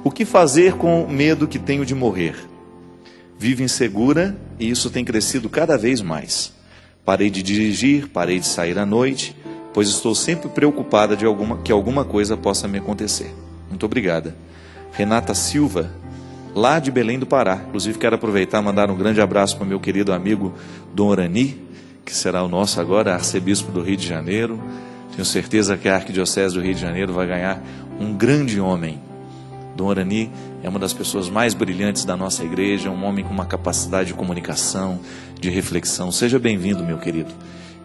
O que fazer com o medo que tenho de morrer? Vivo insegura e isso tem crescido cada vez mais. Parei de dirigir, parei de sair à noite, pois estou sempre preocupada que alguma coisa possa me acontecer. Muito obrigada. Renata Silva, lá de Belém do Pará. Inclusive quero aproveitar e mandar um grande abraço para o meu querido amigo Dom Orani, que será o nosso agora arcebispo do Rio de Janeiro. Tenho certeza que a Arquidiocese do Rio de Janeiro vai ganhar um grande homem. Dom Orani é uma das pessoas mais brilhantes da nossa igreja, um homem com uma capacidade de comunicação, de reflexão. Seja bem-vindo, meu querido,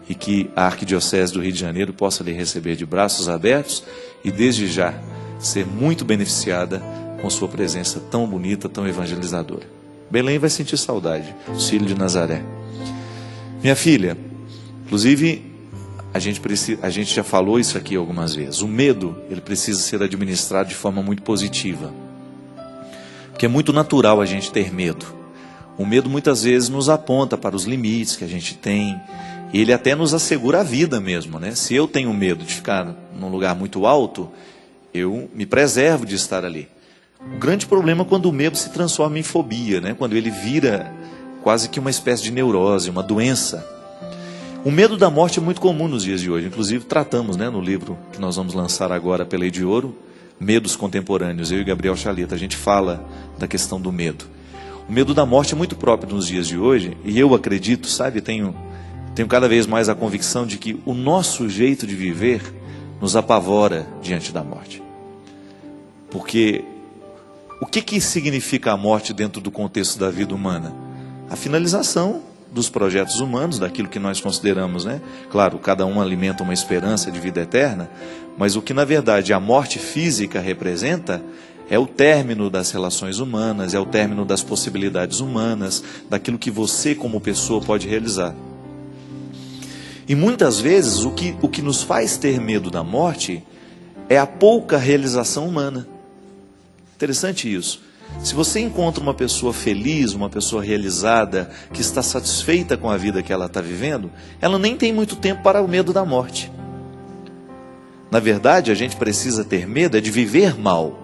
e que a Arquidiocese do Rio de Janeiro possa lhe receber de braços abertos e desde já ser muito beneficiada com sua presença tão bonita, tão evangelizadora. Belém vai sentir saudade, o Cílio de Nazaré. Minha filha, inclusive a gente já falou isso aqui algumas vezes. O medo, ele precisa ser administrado de forma muito positiva. Porque é muito natural a gente ter medo. O medo muitas vezes nos aponta para os limites que a gente tem. Ele até nos assegura a vida mesmo, né? Se eu tenho medo de ficar num lugar muito alto, eu me preservo de estar ali. O grande problema é quando o medo se transforma em fobia, né? Quando ele vira quase que uma espécie de neurose, uma doença. O medo da morte é muito comum nos dias de hoje. Inclusive tratamos, né, no livro que nós vamos lançar agora pela Lei de Ouro, Medos Contemporâneos. Eu e Gabriel Chaleta, a gente fala da questão do medo. O medo da morte é muito próprio nos dias de hoje. E eu acredito, sabe, tenho cada vez mais a convicção de que o nosso jeito de viver nos apavora diante da morte. Porque o que significa a morte dentro do contexto da vida humana? A finalização dos projetos humanos, daquilo que nós consideramos, né? Claro, cada um alimenta uma esperança de vida eterna, mas o que na verdade a morte física representa é o término das relações humanas, é o término das possibilidades humanas, daquilo que você como pessoa pode realizar. E muitas vezes o que nos faz ter medo da morte é a pouca realização humana. Interessante isso. Se você encontra uma pessoa feliz, uma pessoa realizada, que está satisfeita com a vida que ela está vivendo, ela nem tem muito tempo para o medo da morte. Na verdade, a gente precisa ter medo de viver mal.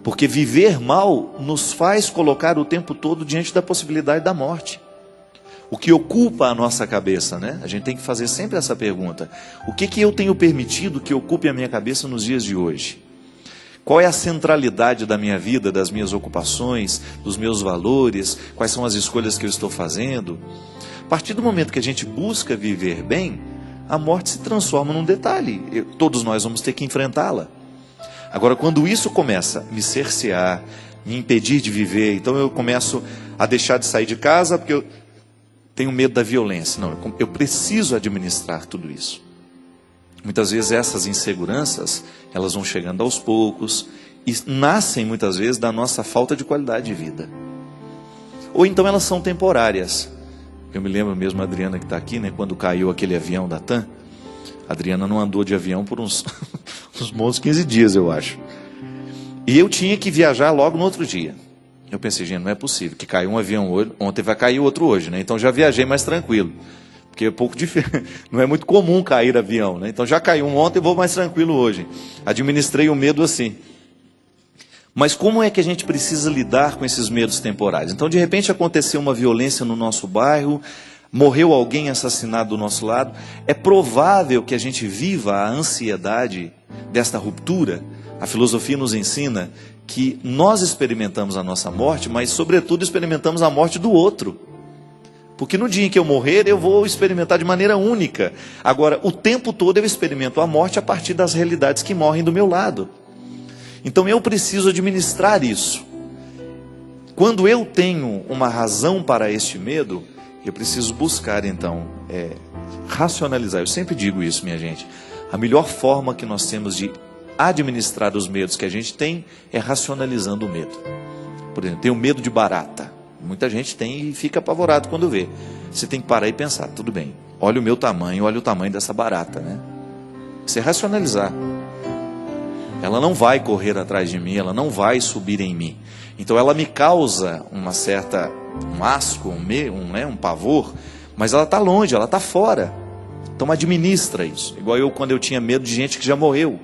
Porque viver mal nos faz colocar o tempo todo diante da possibilidade da morte. O que ocupa a nossa cabeça, né? A gente tem que fazer sempre essa pergunta. O que eu tenho permitido que ocupe a minha cabeça nos dias de hoje? Qual é a centralidade da minha vida, das minhas ocupações, dos meus valores? Quais são as escolhas que eu estou fazendo? A partir do momento que a gente busca viver bem, a morte se transforma num detalhe. Todos nós vamos ter que enfrentá-la. Agora, quando isso começa a me cercear, me impedir de viver, então eu começo a deixar de sair de casa porque eu tenho medo da violência. Não, eu preciso administrar tudo isso. Muitas vezes essas inseguranças, elas vão chegando aos poucos e nascem muitas vezes da nossa falta de qualidade de vida. Ou então elas são temporárias. Eu me lembro mesmo a Adriana que está aqui, né, quando caiu aquele avião da TAM. A Adriana não andou de avião por uns bons 15 dias, eu acho. E eu tinha que viajar logo no outro dia. Eu pensei, gente, não é possível, que caiu um avião hoje, ontem vai cair outro hoje, né? Então já viajei mais tranquilo. Porque é pouco diferente, não é muito comum cair avião, né? Então já caiu um ontem, vou mais tranquilo hoje. Administrei o medo assim. Mas como é que a gente precisa lidar com esses medos temporais? Então, de repente, aconteceu uma violência no nosso bairro, morreu alguém assassinado do nosso lado. É provável que a gente viva a ansiedade desta ruptura. A filosofia nos ensina que nós experimentamos a nossa morte, mas, sobretudo, experimentamos a morte do outro. Porque no dia em que eu morrer, eu vou experimentar de maneira única. Agora, o tempo todo eu experimento a morte a partir das realidades que morrem do meu lado. Então eu preciso administrar isso. Quando eu tenho uma razão para este medo, eu preciso buscar então, racionalizar. Eu sempre digo isso, minha gente. A melhor forma que nós temos de administrar os medos que a gente tem é racionalizando o medo. Por exemplo, tenho medo de barata. Muita gente tem e fica apavorado quando vê. Você tem que parar e pensar, tudo bem, olha o meu tamanho, olha o tamanho dessa barata, né? Você racionalizar. Ela não vai correr atrás de mim, ela não vai subir em mim. Então ela me causa um asco, um pavor, mas ela está longe, ela está fora. Então administra isso. Igual eu, quando eu tinha medo de gente que já morreu.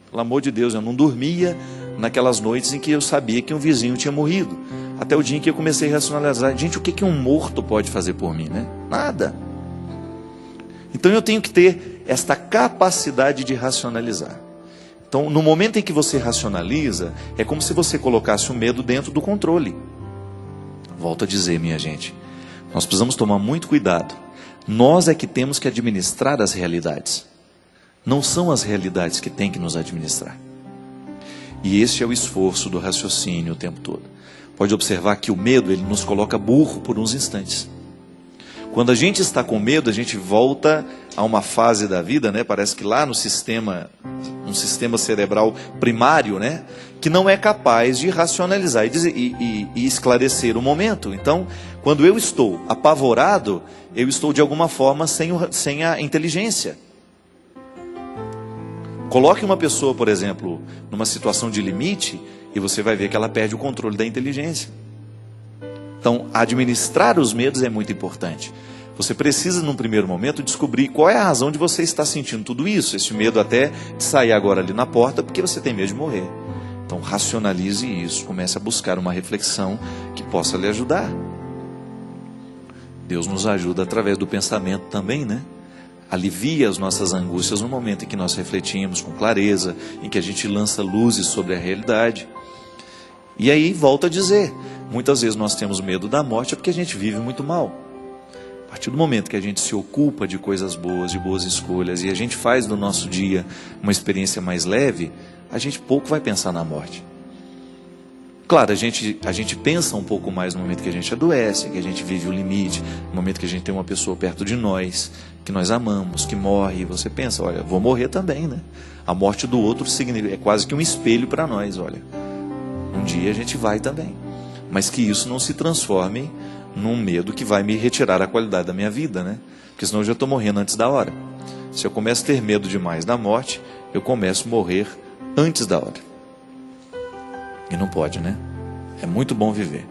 Pelo amor de Deus, eu não dormia naquelas noites em que eu sabia que um vizinho tinha morrido. Até o dia em que eu comecei a racionalizar. Gente, o que um morto pode fazer por mim, né? Nada. Então eu tenho que ter esta capacidade de racionalizar. Então, no momento em que você racionaliza, é como se você colocasse o medo dentro do controle. Volto a dizer, minha gente, nós precisamos tomar muito cuidado. Nós é que temos que administrar as realidades. Não são as realidades que têm que nos administrar. E esse é o esforço do raciocínio o tempo todo. Pode observar que o medo, ele nos coloca burro por uns instantes. Quando a gente está com medo, a gente volta a uma fase da vida, né? Parece que lá no sistema, um sistema cerebral primário, né? Que não é capaz de racionalizar e esclarecer o momento. Então, quando eu estou apavorado, eu estou de alguma forma sem a inteligência. Coloque uma pessoa, por exemplo, numa situação de limite e você vai ver que ela perde o controle da inteligência. Então, administrar os medos é muito importante. Você precisa, num primeiro momento, descobrir qual é a razão de você estar sentindo tudo isso. Esse medo até de sair agora ali na porta, porque você tem medo de morrer. Então, racionalize isso. Comece a buscar uma reflexão que possa lhe ajudar. Deus nos ajuda através do pensamento também, né? Alivia as nossas angústias no momento em que nós refletimos com clareza, em que a gente lança luzes sobre a realidade. E aí, volto a dizer, muitas vezes nós temos medo da morte porque a gente vive muito mal. A partir do momento que a gente se ocupa de coisas boas, de boas escolhas, e a gente faz do nosso dia uma experiência mais leve, a gente pouco vai pensar na morte. Claro, a gente pensa um pouco mais no momento que a gente adoece, que a gente vive o limite, no momento que a gente tem uma pessoa perto de nós, que nós amamos, que morre, e você pensa, olha, vou morrer também, né? A morte do outro é quase que um espelho para nós, olha. Um dia a gente vai também. Mas que isso não se transforme num medo que vai me retirar a qualidade da minha vida, né? Porque senão eu já estou morrendo antes da hora. Se eu começo a ter medo demais da morte, eu começo a morrer antes da hora. E não pode, né? É muito bom viver.